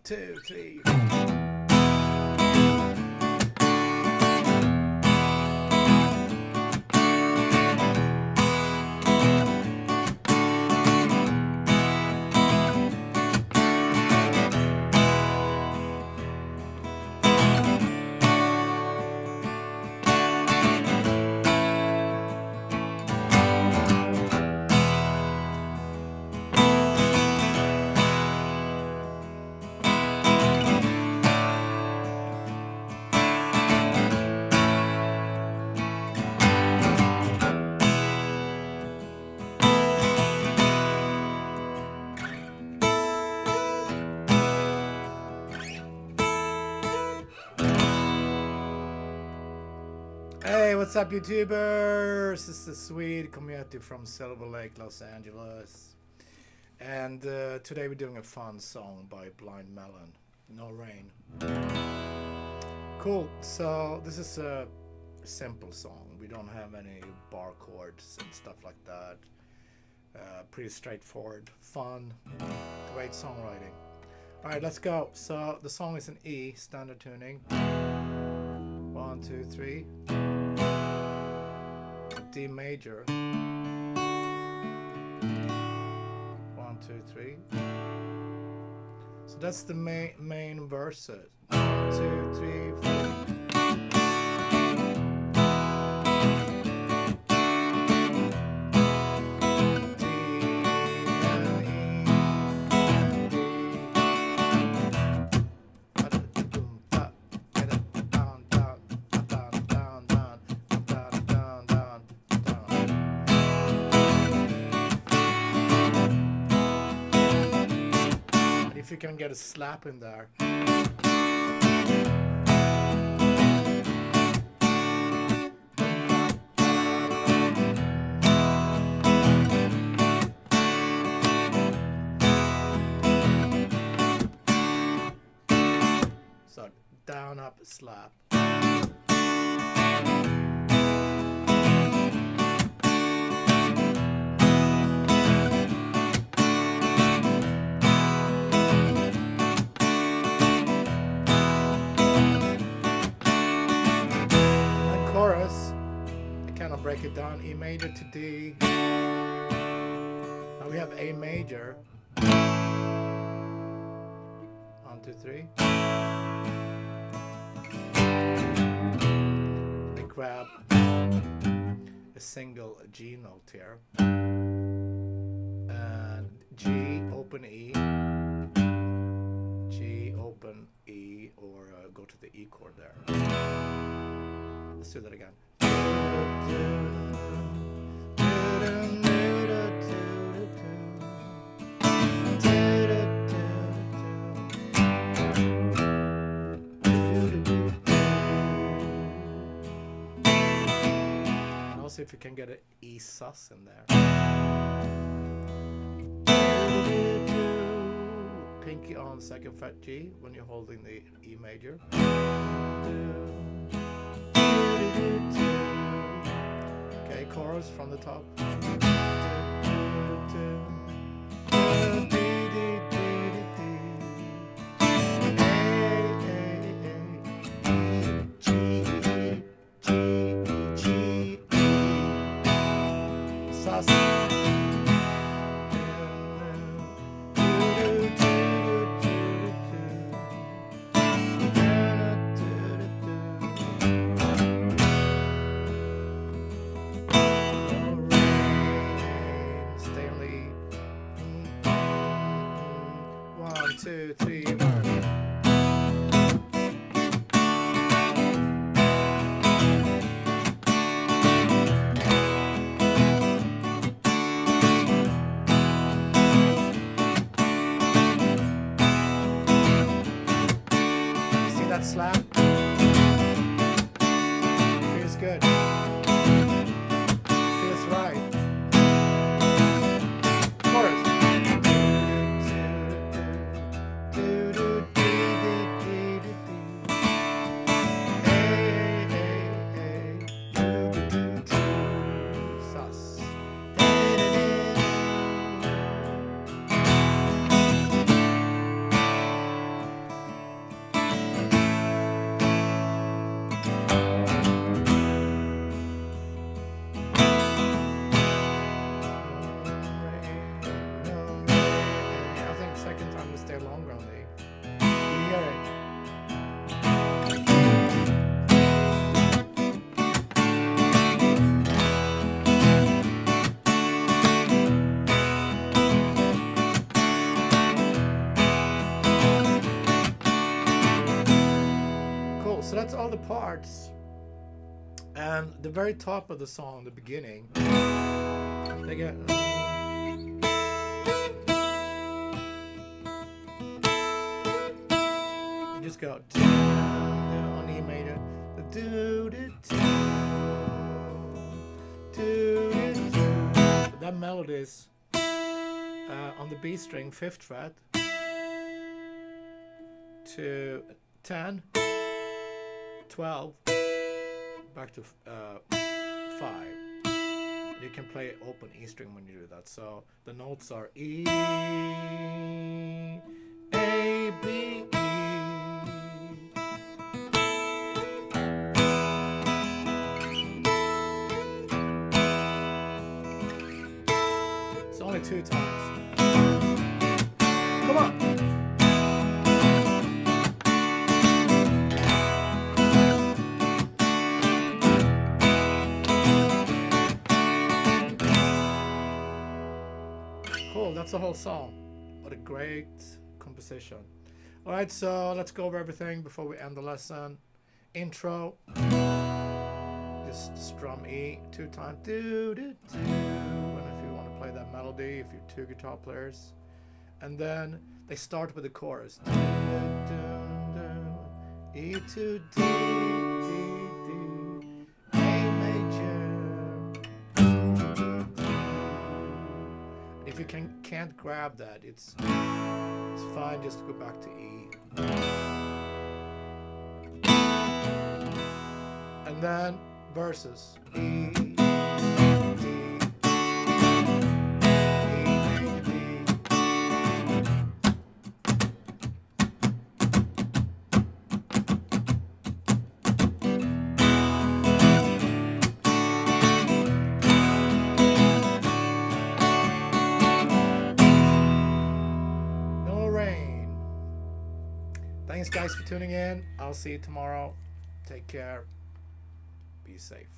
2, 3. Hey, what's up, YouTubers? This is Swede coming at you from Silver Lake, Los Angeles. And today we're doing a fun song by Blind Melon, No Rain. Cool, so this is a simple song. We don't have any bar chords and stuff like that. Pretty straightforward, fun, great songwriting. Alright, let's go. So the song is in E, standard tuning. 1, 2, 3. D major. 1, 2, 3. So that's the main verses. 1, 2, 3, 4. If you can get a slap in there. So down, up, slap. Break it down, E major to D. Now we have A major. 1, 2, 3. I grab a single G note here. And G, open E. G, open E, or go to the E chord there. Let's do that again. And also if you can get an E sus in there. Pinky on second fret G when you're holding the E major. Okay, chorus from the top. Two, three, one. See that slap? Feels good. Feels right. Chorus. background E. You hear it? Cool, so that's all the parts. And the very top of the song, the beginning, they get... you just go on E major, that melody is on the B string, 5th fret, to 10, 12, back to 5. You can play open E string when you do that. So the notes are E, A, B, E. It's only 2 times. Come on. Cool, that's the whole song. What a great composition. Alright, so let's go over everything before we end the lesson. Intro. Just strum E 2 times. And if you want to play that melody, if you're 2 guitar players. And then they start with the chorus. E to D, D, D, A major. If you can't grab that, it's fine just to go back to E. And then verses. E, D, Thanks guys for tuning in. I'll see you tomorrow. Take care. Be safe.